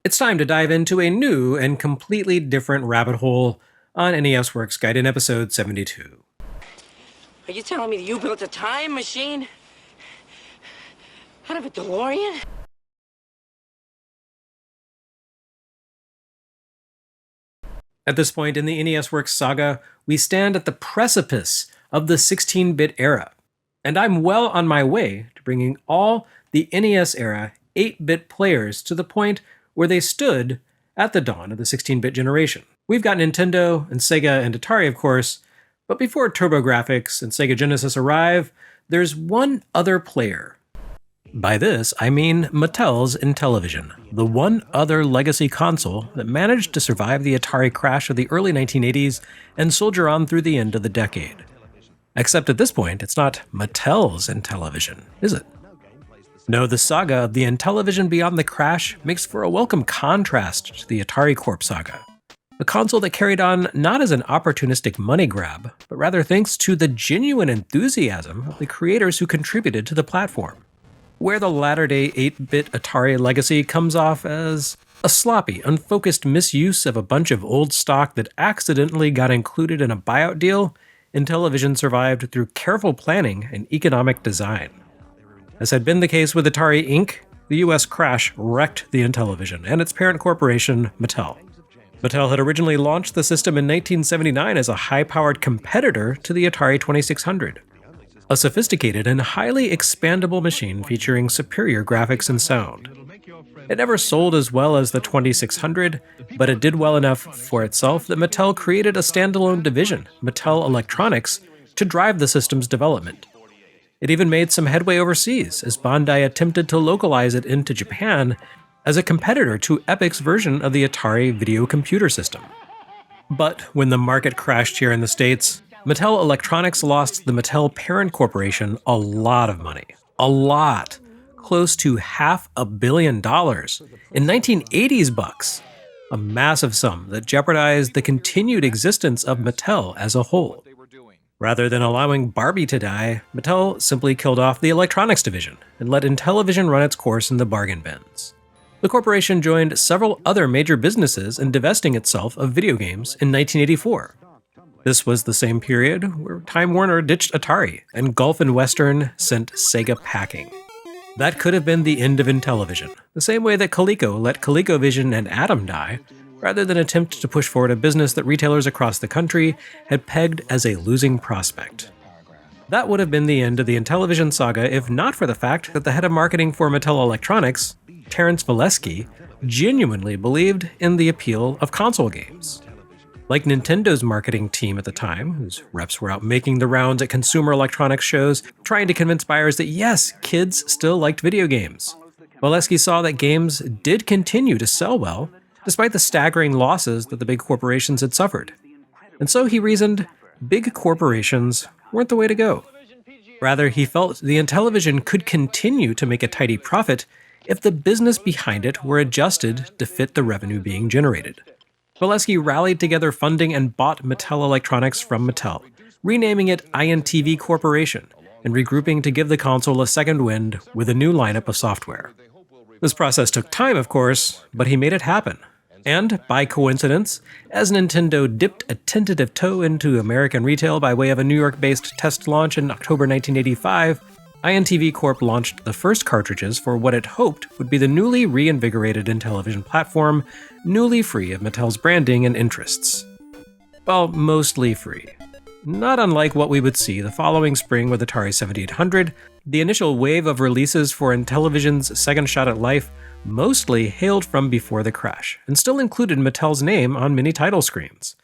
It's time to dive into a new and completely different rabbit hole on NES Works Gaiden episode 72. Are you telling me that you built a time machine? Out of a DeLorean? At this point in the NES Works saga, we stand at the precipice of the 16-bit era, and I'm well on my way to bringing all the NES era 8-bit players to the point where they stood at the dawn of the 16-bit generation. We've got Nintendo and Sega and Atari, of course, but before TurboGrafx and Sega Genesis arrive, there's one other player. By this, I mean Mattel's Intellivision, the one other legacy console that managed to survive the Atari crash of the early 1980s and soldier on through the end of the decade. Except at this point, it's not Mattel's Intellivision, is it? No, the saga of the Intellivision beyond the crash makes for a welcome contrast to the Atari Corp saga. A console that carried on not as an opportunistic money grab, but rather thanks to the genuine enthusiasm of the creators who contributed to the platform. Where the latter-day 8-bit Atari legacy comes off as a sloppy, unfocused misuse of a bunch of old stock that accidentally got included in a buyout deal, Intellivision survived through careful planning and economic design. As had been the case with Atari Inc., the US crash wrecked the Intellivision and its parent corporation, Mattel. Mattel had originally launched the system in 1979 as a high-powered competitor to the Atari 2600, a sophisticated and highly expandable machine featuring superior graphics and sound. It never sold as well as the 2600, but it did well enough for itself that Mattel created a standalone division, Mattel Electronics, to drive the system's development. It even made some headway overseas, as Bandai attempted to localize it into Japan as a competitor to Epic's version of the Atari video computer system. But when the market crashed here in the States, Mattel Electronics lost the Mattel parent corporation a lot of money. A lot. Close to $500 million in 1980s bucks. A massive sum that jeopardized the continued existence of Mattel as a whole. Rather than allowing Barbie to die, Mattel simply killed off the electronics division and let Intellivision run its course in the bargain bins. The corporation joined several other major businesses in divesting itself of video games in 1984. This was the same period where Time Warner ditched Atari and Gulf and Western sent Sega packing. That could have been the end of Intellivision, the same way that Coleco let ColecoVision and Atom die, rather than attempt to push forward a business that retailers across the country had pegged as a losing prospect. That would have been the end of the Intellivision saga if not for the fact that the head of marketing for Mattel Electronics, Terrence Valesky, genuinely believed in the appeal of console games. Like Nintendo's marketing team at the time, whose reps were out making the rounds at consumer electronics shows, trying to convince buyers that yes, kids still liked video games. Valesky saw that games did continue to sell well, despite the staggering losses that the big corporations had suffered. And so he reasoned big corporations weren't the way to go. Rather, he felt the Intellivision could continue to make a tidy profit if the business behind it were adjusted to fit the revenue being generated. Valesky rallied together funding and bought Mattel Electronics from Mattel, renaming it INTV Corporation and regrouping to give the console a second wind with a new lineup of software. This process took time, of course, but he made it happen. And, by coincidence, as Nintendo dipped a tentative toe into American retail by way of a New York-based test launch in October 1985, INTV Corp launched the first cartridges for what it hoped would be the newly reinvigorated Intellivision platform, newly free of Mattel's branding and interests. Well, mostly free. Not unlike what we would see the following spring with Atari 7800, the initial wave of releases for Intellivision's second shot at life mostly hailed from before the crash, and still included Mattel's name on many title screens.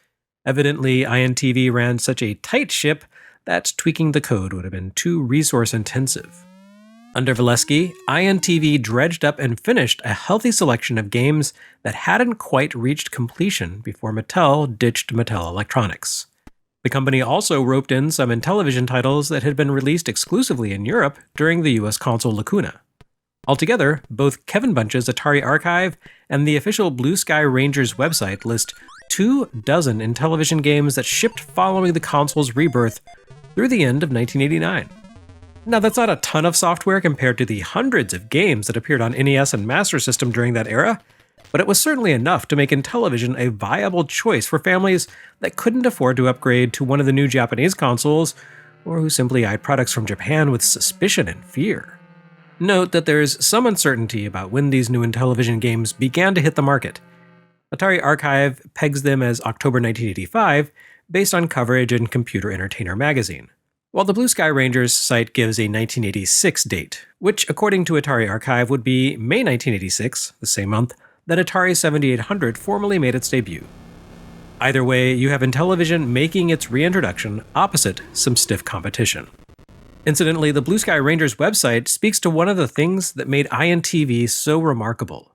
Evidently, INTV ran such a tight ship that tweaking the code would have been too resource-intensive. Under Valesky, INTV dredged up and finished a healthy selection of games that hadn't quite reached completion before Mattel ditched Mattel Electronics. The company also roped in some Intellivision titles that had been released exclusively in Europe during the US console lacuna. Altogether, both Kevin Bunch's Atari Archive and the official Blue Sky Rangers website list 24 Intellivision games that shipped following the console's rebirth through the end of 1989. Now, that's not a ton of software compared to the hundreds of games that appeared on NES and Master System during that era, but it was certainly enough to make Intellivision a viable choice for families that couldn't afford to upgrade to one of the new Japanese consoles, or who simply eyed products from Japan with suspicion and fear. Note that there's some uncertainty about when these new Intellivision games began to hit the market. Atari Archive pegs them as October 1985, based on coverage in Computer Entertainer magazine, while the Blue Sky Rangers site gives a 1986 date, which according to Atari Archive would be May 1986, the same month that Atari 7800 formally made its debut. Either way, you have Intellivision making its reintroduction opposite some stiff competition. Incidentally, the Blue Sky Rangers website speaks to one of the things that made INTV so remarkable.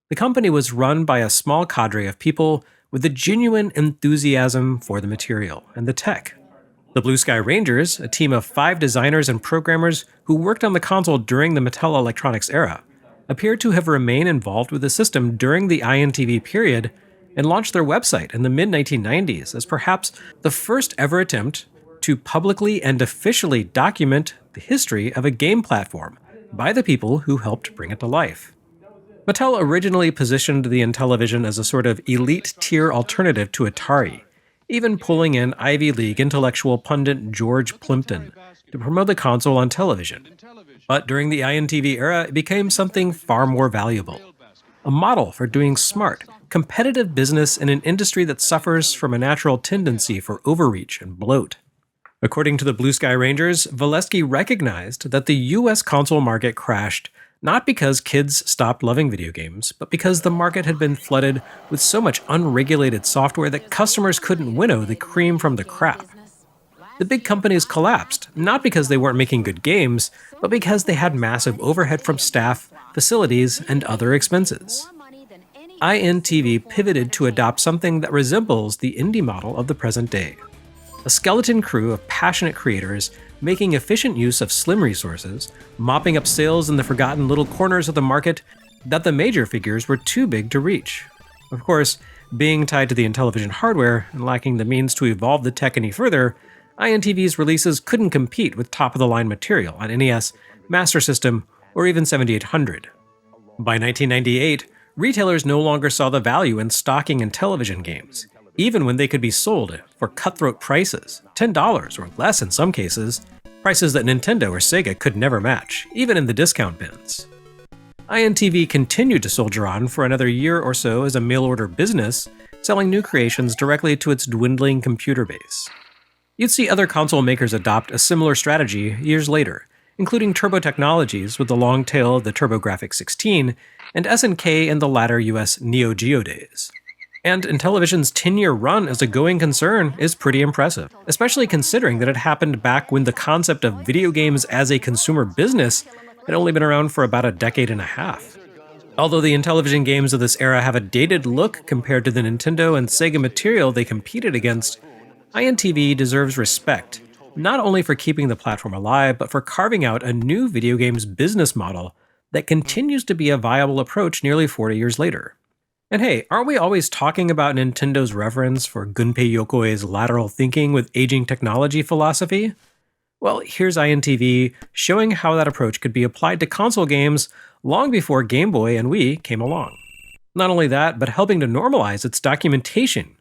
The company was run by a small cadre of people with a genuine enthusiasm for the material and the tech. The Blue Sky Rangers, a team of 5 designers and programmers who worked on the console during the Mattel Electronics era, appear to have remained involved with the system during the INTV period and launched their website in the mid-1990s as perhaps the first ever attempt to publicly and officially document the history of a game platform by the people who helped bring it to life. Mattel originally positioned the Intellivision as a sort of elite-tier alternative to Atari, even pulling in Ivy League intellectual pundit George Plimpton to promote the console on television. But during the INTV era, it became something far more valuable. A model for doing smart, competitive business in an industry that suffers from a natural tendency for overreach and bloat. According to the Blue Sky Rangers, Valesky recognized that the US console market crashed not because kids stopped loving video games, but because the market had been flooded with so much unregulated software that customers couldn't winnow the cream from the crap. The big companies collapsed, not because they weren't making good games, but because they had massive overhead from staff, facilities, and other expenses. INTV pivoted to adopt something that resembles the indie model of the present day. A skeleton crew of passionate creators making efficient use of slim resources, mopping up sales in the forgotten little corners of the market that the major figures were too big to reach. Of course, being tied to the Intellivision hardware and lacking the means to evolve the tech any further, INTV's releases couldn't compete with top-of-the-line material on NES, Master System, or even 7800. By 1998, retailers no longer saw the value in stocking Intellivision games, even when they could be sold for cutthroat prices, $10 or less in some cases, prices that Nintendo or Sega could never match, even in the discount bins. INTV continued to soldier on for another year or so as a mail-order business, selling new creations directly to its dwindling computer base. You'd see other console makers adopt a similar strategy years later, including Turbo Technologies with the long tail of the TurboGrafx 16, and SNK in the latter US Neo Geo days. And Intellivision's 10-year run as a going concern is pretty impressive, especially considering that it happened back when the concept of video games as a consumer business had only been around for about a decade and a half. Although the Intellivision games of this era have a dated look compared to the Nintendo and Sega material they competed against, INTV deserves respect, not only for keeping the platform alive, but for carving out a new video games business model that continues to be a viable approach nearly 40 years later. And hey, aren't we always talking about Nintendo's reverence for Gunpei Yokoi's lateral thinking with aging technology philosophy? Well, here's INTV showing how that approach could be applied to console games long before Game Boy and Wii came along. Not only that, but helping to normalize its documentation,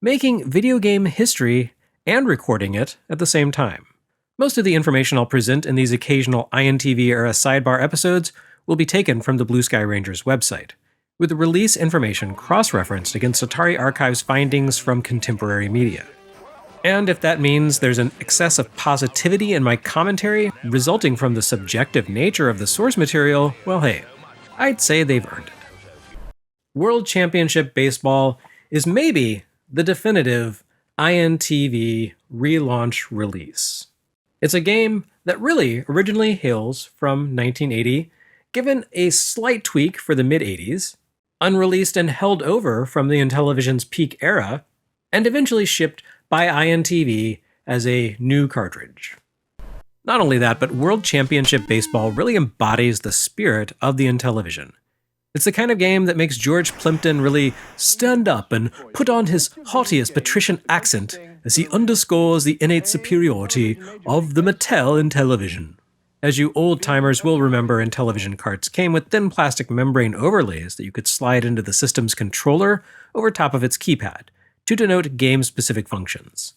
making video game history and recording it at the same time. Most of the information I'll present in these occasional INTV era sidebar episodes will be taken from the Blue Sky Rangers website, with the release information cross-referenced against Atari Archive's findings from contemporary media. And if that means there's an excess of positivity in my commentary resulting from the subjective nature of the source material, well hey, I'd say they've earned it. World Championship Baseball is maybe the definitive INTV relaunch release. It's a game that really originally hails from 1980, given a slight tweak for the mid-80s, unreleased and held over from the Intellivision's peak era, and eventually shipped by INTV as a new cartridge. Not only that, but World Championship Baseball really embodies the spirit of the Intellivision. It's the kind of game that makes George Plimpton really stand up and put on his haughtiest patrician accent as he underscores the innate superiority of the Mattel Intellivision. As you old-timers will remember, Intellivision carts came with thin plastic membrane overlays that you could slide into the system's controller over top of its keypad to denote game-specific functions.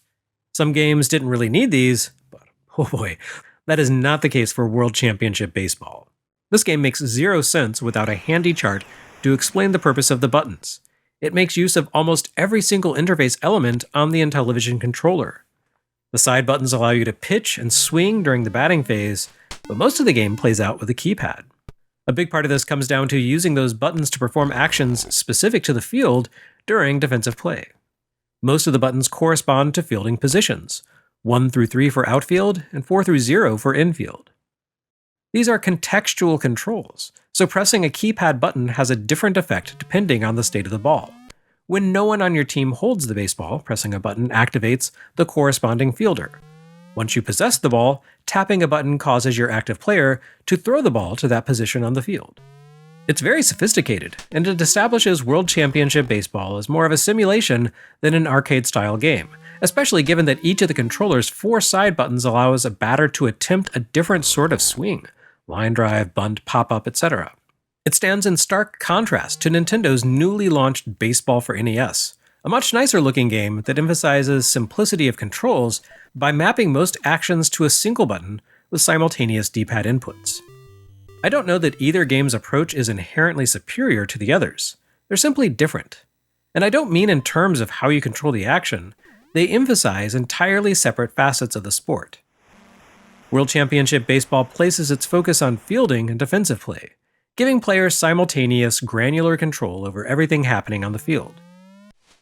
Some games didn't really need these, but oh boy, that is not the case for World Championship Baseball. This game makes zero sense without a handy chart to explain the purpose of the buttons. It makes use of almost every single interface element on the Intellivision controller. The side buttons allow you to pitch and swing during the batting phase, but most of the game plays out with a keypad. A big part of this comes down to using those buttons to perform actions specific to the field during defensive play. Most of the buttons correspond to fielding positions, 1 through 3 for outfield and 4 through 0 for infield. These are contextual controls, so pressing a keypad button has a different effect depending on the state of the ball. When no one on your team holds the baseball, pressing a button activates the corresponding fielder. Once you possess the ball, tapping a button causes your active player to throw the ball to that position on the field. It's very sophisticated, and it establishes World Championship Baseball as more of a simulation than an arcade-style game, especially given that each of the controller's 4 side buttons allows a batter to attempt a different sort of swing: line drive, bunt, pop-up, etc. It stands in stark contrast to Nintendo's newly launched Baseball for NES, a much nicer looking game that emphasizes simplicity of controls by mapping most actions to a single button with simultaneous D-pad inputs. I don't know that either game's approach is inherently superior to the others. They're simply different. And I don't mean in terms of how you control the action. They emphasize entirely separate facets of the sport. World Championship Baseball places its focus on fielding and defensive play, giving players simultaneous, granular control over everything happening on the field.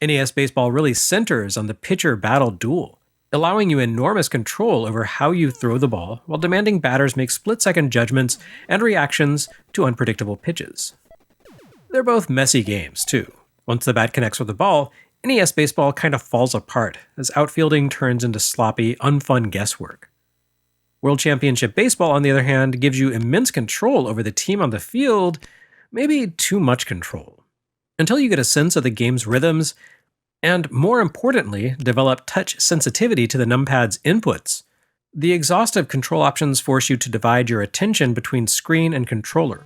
NES Baseball really centers on the pitcher-battle duel, allowing you enormous control over how you throw the ball while demanding batters make split-second judgments and reactions to unpredictable pitches. They're both messy games, too. Once the bat connects with the ball, NES Baseball kind of falls apart as outfielding turns into sloppy, unfun guesswork. World Championship Baseball, on the other hand, gives you immense control over the team on the field, maybe too much control. Until you get a sense of the game's rhythms, and more importantly, develop touch sensitivity to the numpad's inputs, the exhaustive control options force you to divide your attention between screen and controller.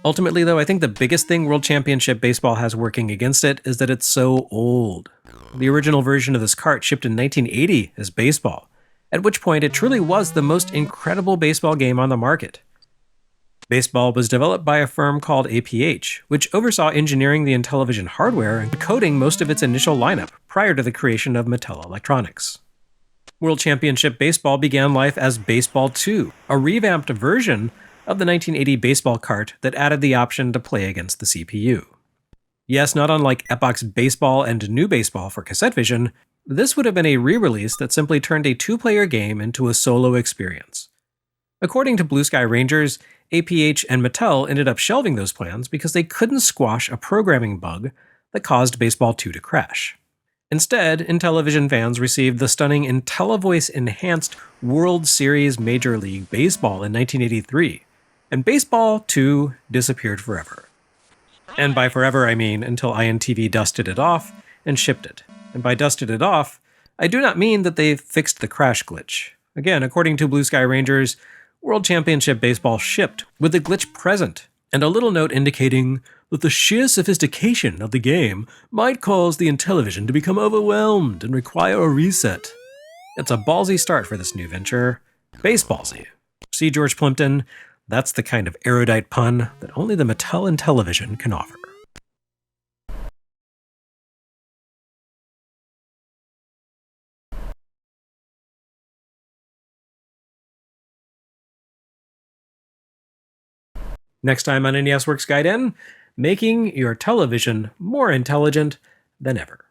Ultimately, though, I think the biggest thing World Championship Baseball has working against it is that it's so old. The original version of this cart shipped in 1980 as Baseball, at which point it truly was the most incredible baseball game on the market. Baseball was developed by a firm called APH, which oversaw engineering the Intellivision hardware and coding most of its initial lineup prior to the creation of Mattel Electronics. World Championship Baseball began life as Baseball II, a revamped version of the 1980 baseball cart that added the option to play against the CPU. Yes, not unlike Epoch's Baseball and New Baseball for CassetteVision, this would have been a re-release that simply turned a 2-player game into a solo experience. According to Blue Sky Rangers, APH and Mattel ended up shelving those plans because they couldn't squash a programming bug that caused Baseball 2 to crash. Instead, Intellivision fans received the stunning IntelliVoice enhanced World Series Major League Baseball in 1983, and Baseball 2 disappeared forever. And by forever, I mean until INTV dusted it off and shipped it. And by dusted it off, I do not mean that they fixed the crash glitch. Again, according to Blue Sky Rangers, World Championship Baseball shipped with the glitch present, and a little note indicating that the sheer sophistication of the game might cause the Intellivision to become overwhelmed and require a reset. It's a ballsy start for this new venture. Baseballsy. See, George Plimpton? That's the kind of erudite pun that only the Mattel Intellivision can offer. Next time on NES Works Gaiden, making your television more intelligent than ever.